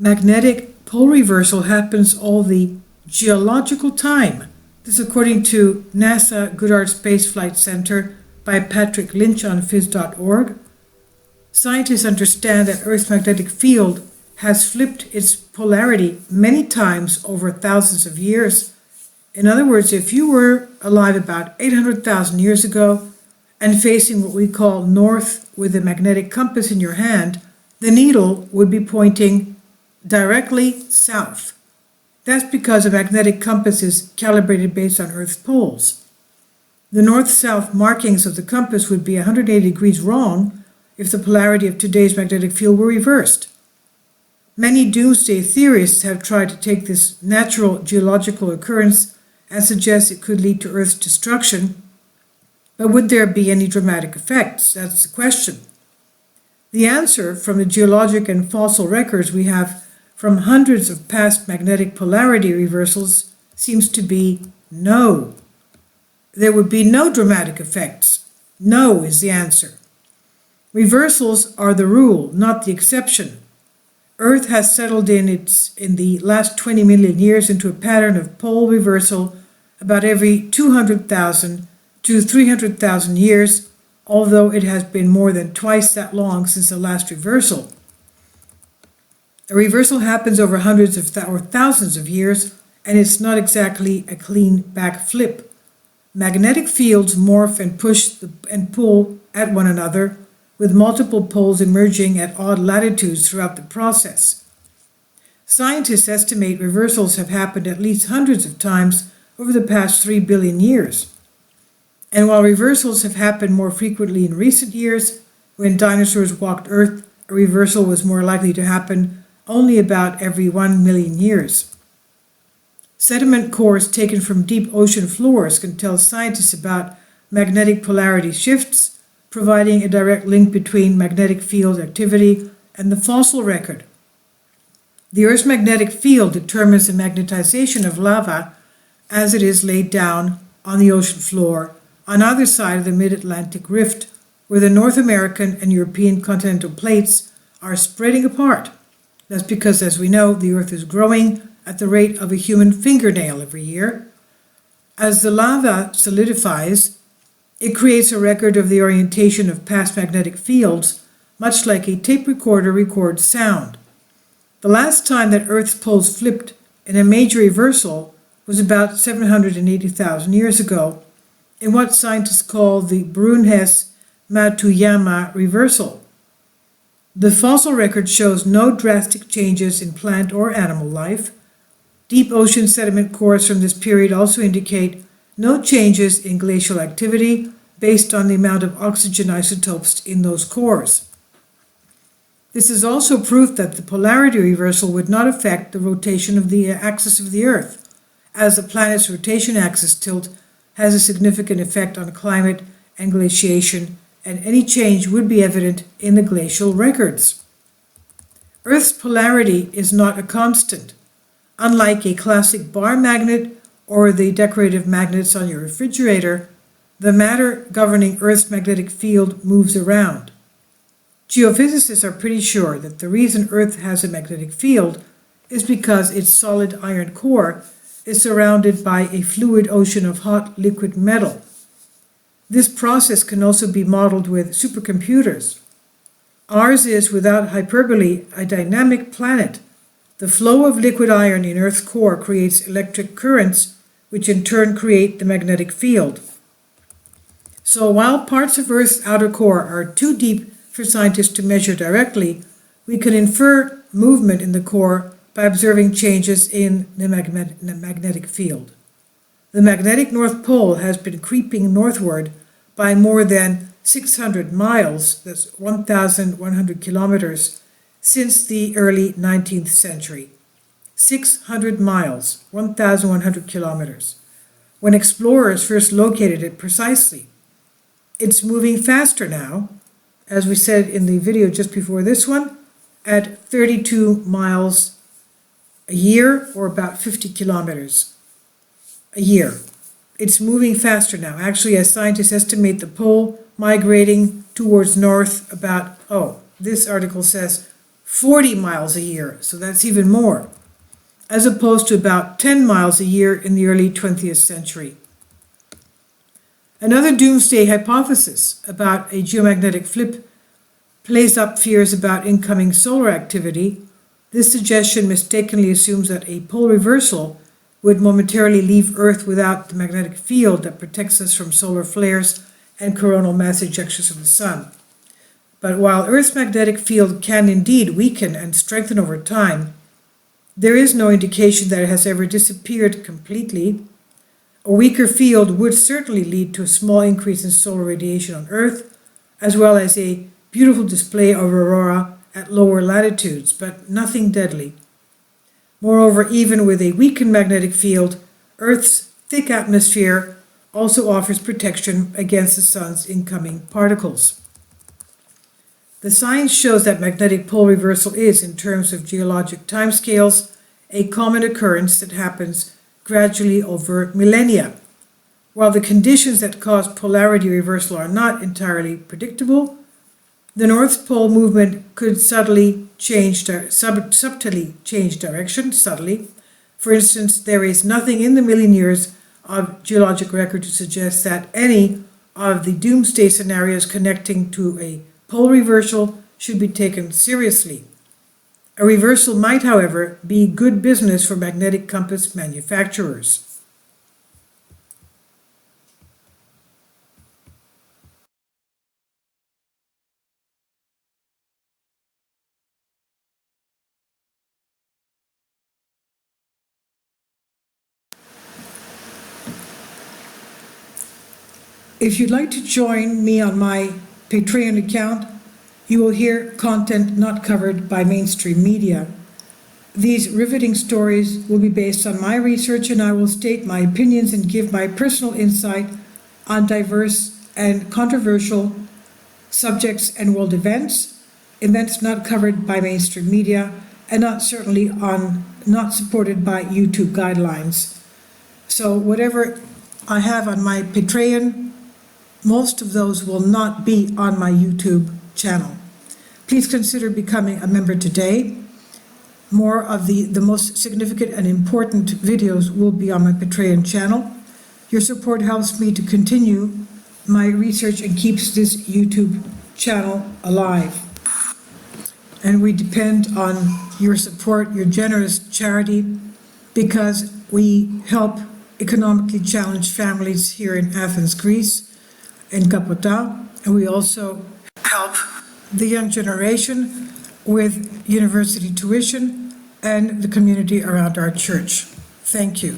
Magnetic pole reversal happens all the geological time. This according to NASA Goddard Space Flight Center by Patrick Lynch on phys.org. Scientists understand that Earth's magnetic field has flipped its polarity many times over thousands of years. In other words, if you were alive about 800,000 years ago and facing what we call north with a magnetic compass in your hand, the needle would be pointing directly south. That's because a magnetic compass is calibrated based on Earth's poles. The north-south markings of the compass would be 180 degrees wrong if the polarity of today's magnetic field were reversed. Many doomsday theorists have tried to take this natural geological occurrence and suggest it could lead to Earth's destruction, but would there be any dramatic effects? That's the question. The answer from the geologic and fossil records we have from hundreds of past magnetic polarity reversals seems to be no. There would be no dramatic effects. No is the answer. Reversals are the rule, not the exception. Earth has settled in the last 20 million years into a pattern of pole reversal about every 200,000 to 300,000 years, although it has been more than twice that long since the last reversal. A reversal happens over hundreds of or thousands of years, and it's not exactly a clean back flip. Magnetic fields morph and push and pull at one another, with multiple poles emerging at odd latitudes throughout the process. Scientists estimate reversals have happened at least hundreds of times over the past 3 billion years. And while reversals have happened more frequently in recent years, when dinosaurs walked Earth, a reversal was more likely to happen only about every 1 million years. Sediment cores taken from deep ocean floors can tell scientists about magnetic polarity shifts, providing a direct link between magnetic field activity and the fossil record. The Earth's magnetic field determines the magnetization of lava as it is laid down on the ocean floor on either side of the mid-Atlantic rift, where the North American and European continental plates are spreading apart. That's because, as we know, the Earth is growing at the rate of a human fingernail every year. As the lava solidifies, it creates a record of the orientation of past magnetic fields, much like a tape recorder records sound. The last time that Earth's poles flipped in a major reversal was about 780,000 years ago, in what scientists call the Brun-Hess-Matuyama reversal. The fossil record shows no drastic changes in plant or animal life. Deep ocean sediment cores from this period also indicate no changes in glacial activity based on the amount of oxygen isotopes in those cores. This is also proof that the polarity reversal would not affect the rotation of the axis of the Earth, as the planet's rotation axis tilt has a significant effect on climate and glaciation, and any change would be evident in the glacial records. Earth's polarity is not a constant. Unlike a classic bar magnet or the decorative magnets on your refrigerator, the matter governing Earth's magnetic field moves around. Geophysicists are pretty sure that the reason Earth has a magnetic field is because its solid iron core is surrounded by a fluid ocean of hot liquid metal. This process can also be modeled with supercomputers. Ours is, without hyperbole, a dynamic planet. The flow of liquid iron in Earth's core creates electric currents, which in turn create the magnetic field. So while parts of Earth's outer core are too deep for scientists to measure directly, we can infer movement in the core by observing changes in the magnetic field. The magnetic North Pole has been creeping northward by more than 600 miles, that's 1,100 kilometers, since the early 19th century. 600 miles, 1,100 kilometers, when explorers first located it precisely. It's moving faster now, as we said in the video just before this one, at 32 miles a year, or about 50 kilometers a year. It's moving faster now. Actually, as scientists estimate the pole migrating towards north about, this article says 40 miles a year, so that's even more, as opposed to about 10 miles a year in the early 20th century. Another doomsday hypothesis about a geomagnetic flip plays up fears about incoming solar activity. This suggestion mistakenly assumes that a pole reversal would momentarily leave Earth without the magnetic field that protects us from solar flares and coronal mass ejections from the Sun. But while Earth's magnetic field can indeed weaken and strengthen over time, there is no indication that it has ever disappeared completely. A weaker field would certainly lead to a small increase in solar radiation on Earth, as well as a beautiful display of aurora at lower latitudes, but nothing deadly. Moreover, even with a weakened magnetic field, Earth's thick atmosphere also offers protection against the Sun's incoming particles. The science shows that magnetic pole reversal is, in terms of geologic timescales, a common occurrence that happens gradually over millennia. While the conditions that cause polarity reversal are not entirely predictable, the North Pole movement could subtly change direction. For instance, there is nothing in the million years of geologic record to suggest that any of the doomsday scenarios connecting to a pole reversal should be taken seriously. A reversal might, however, be good business for magnetic compass manufacturers. If you'd like to join me on my Patreon account, you will hear content not covered by mainstream media. These riveting stories will be based on my research, and I will state my opinions and give my personal insight on diverse and controversial subjects and world events not covered by mainstream media, and not supported by YouTube guidelines. So whatever I have on my Patreon, most of those will not be on my YouTube channel. Please consider becoming a member today. More of the most significant and important videos will be on my Patreon channel. Your support helps me to continue my research and keeps this YouTube channel alive. And we depend on your support, your generous charity, because we help economically challenged families here in Athens, Greece, in Kapota, and we also help the young generation with university tuition and the community around our church. Thank you.